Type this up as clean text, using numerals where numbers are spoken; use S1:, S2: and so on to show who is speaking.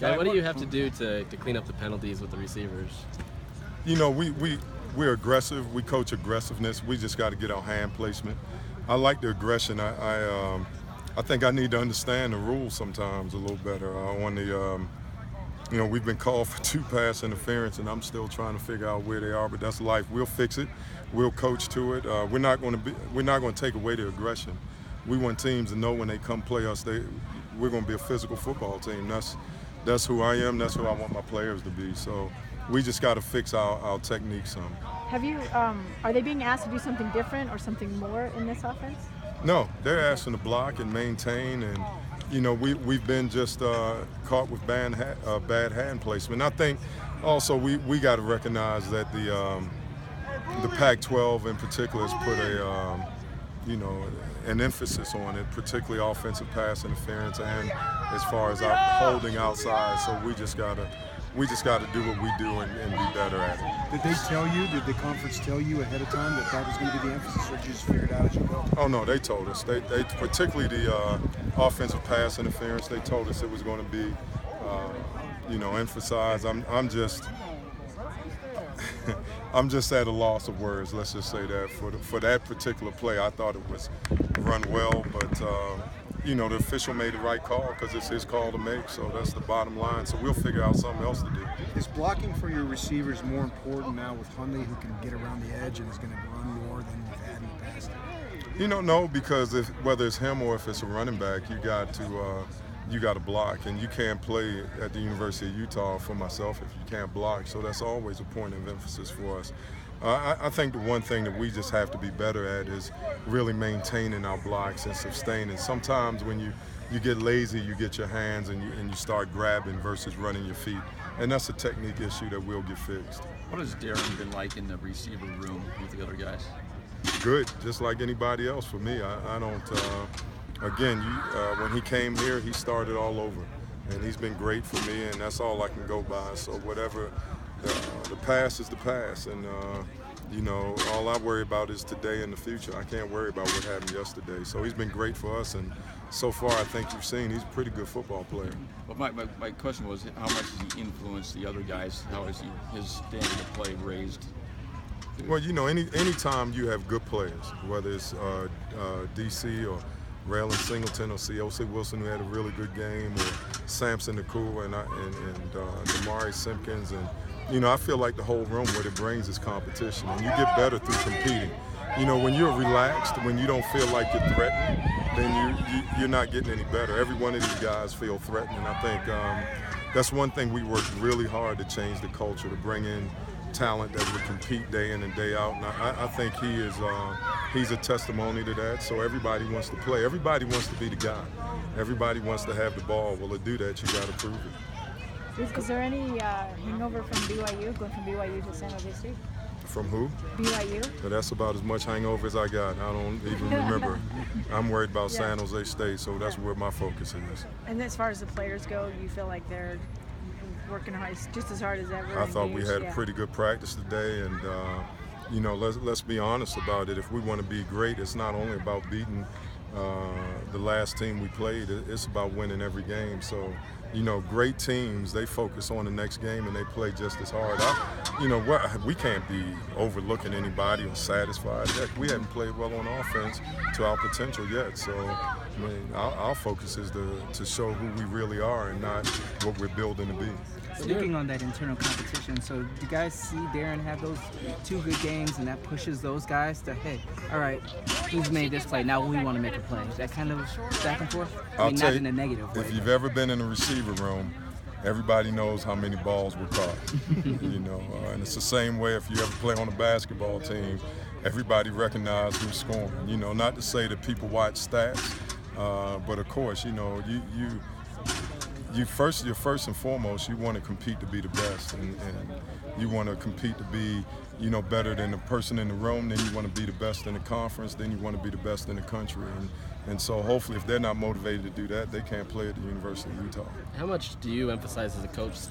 S1: Guy, what do you have to do to clean up the penalties with the receivers?
S2: You know, we're aggressive. We coach aggressiveness. We just got to get our hand placement. I like the aggression. I think I need to understand the rules sometimes a little better. You know, we've been called for 2 pass interference, and I'm still trying to figure out where they are. But that's life. We'll fix it. We'll coach to it. We're not going to take away the aggression. We want teams to know when they come play us, we're going to be a physical football team. That's who I am. That's who I want my players to be. So we just got to fix our technique some.
S3: Have you? Are they being asked to do something different or something more in this offense?
S2: No, they're asking to block and maintain, and you know we've been just caught with bad hand placement. And I think also we got to recognize that the Pac-12 in particular has put an emphasis on it, particularly offensive pass interference and as far as holding outside. So we just gotta do what we do and be better at it.
S4: Did they tell you? Did the conference tell you ahead of time that was going to be the emphasis, or did you just figure it out as you go?
S2: Oh no, they told us. They particularly the offensive pass interference. They told us it was going to be, emphasized. I'm just at a loss of words. Let's just say that for that particular play, I thought it was run well, but the official made the right call because it's his call to make. So that's the bottom line. So we'll figure out something else to do.
S4: Is blocking for your receivers more important now with Holliday, who can get around the edge and is going to run more than you've had in the past?
S2: No, because whether it's him or if it's a running back, you got to block, and you can't play at the University of Utah for myself if you can't block. So that's always a point of emphasis for us. I think the one thing that we just have to be better at is really maintaining our blocks and sustaining. Sometimes when you get lazy, you get your hands and you start grabbing versus running your feet, and that's a technique issue that will get fixed.
S5: What has Darren been like in the receiver room with the other guys?
S2: Good, just like anybody else for me. I don't. When he came here, he started all over, and he's been great for me, and that's all I can go by. So whatever, the past is the past, and all I worry about is today and the future. I can't worry about what happened yesterday. So he's been great for us, and so far I think you've seen he's a pretty good football player.
S5: Well, my question was, how much has he influenced the other guys? How has his standard of play raised?
S2: Well, anytime you have good players, whether it's DC or Raylan Singleton or C.O.C. Wilson, who had a really good game, or Samson Nakua and Damari Simpkins, and I feel like the whole room, what it brings is competition, and you get better through competing. When you're relaxed, when you don't feel like you're threatened, then you're not getting any better. Every one of these guys feel threatened, and I think that's one thing we worked really hard to change the culture, to bring in talent that would compete day in and day out. And I think he's a testimony to that. So everybody wants to play. Everybody wants to be the guy. Everybody wants to have the ball. Well, to do that, you got to prove it.
S3: Is there any hangover from BYU, going from BYU to San Jose State?
S2: From who?
S3: BYU.
S2: But that's about as much hangover as I got. I don't even remember. I'm worried about San Jose State, so that's where my focus is.
S3: And as far as the players go, you feel like they're working hard, just as hard as ever?
S2: I thought we had a pretty good practice today, and let's be honest about it. If we want to be great, it's not only about beating the last team we played. It's about winning every game. So, great teams, they focus on the next game and they play just as hard. We can't be overlooking anybody or satisfied. Heck, we haven't played well on offense to our potential yet. So, our focus is to show who we really are and not what we're building to be.
S6: Speaking on that internal competition, so do you guys see Darren have those 2 good games and that pushes those guys to, hey, all right, we've made this play, now we want to make a play? Is that kind of back and forth? Not in a negative way.
S2: If you've ever been in a receiver room, everybody knows how many balls were caught. And it's the same way if you ever play on a basketball team, everybody recognizes who's scoring. Not to say that people watch stats, but of course, you're first and foremost, you want to compete to be the best, and you want to compete to be, better than the person in the room. Then you want to be the best in the conference. Then you want to be the best in the country. And so hopefully, if they're not motivated to do that, they can't play at the University of Utah.
S1: How much do you emphasize as a coach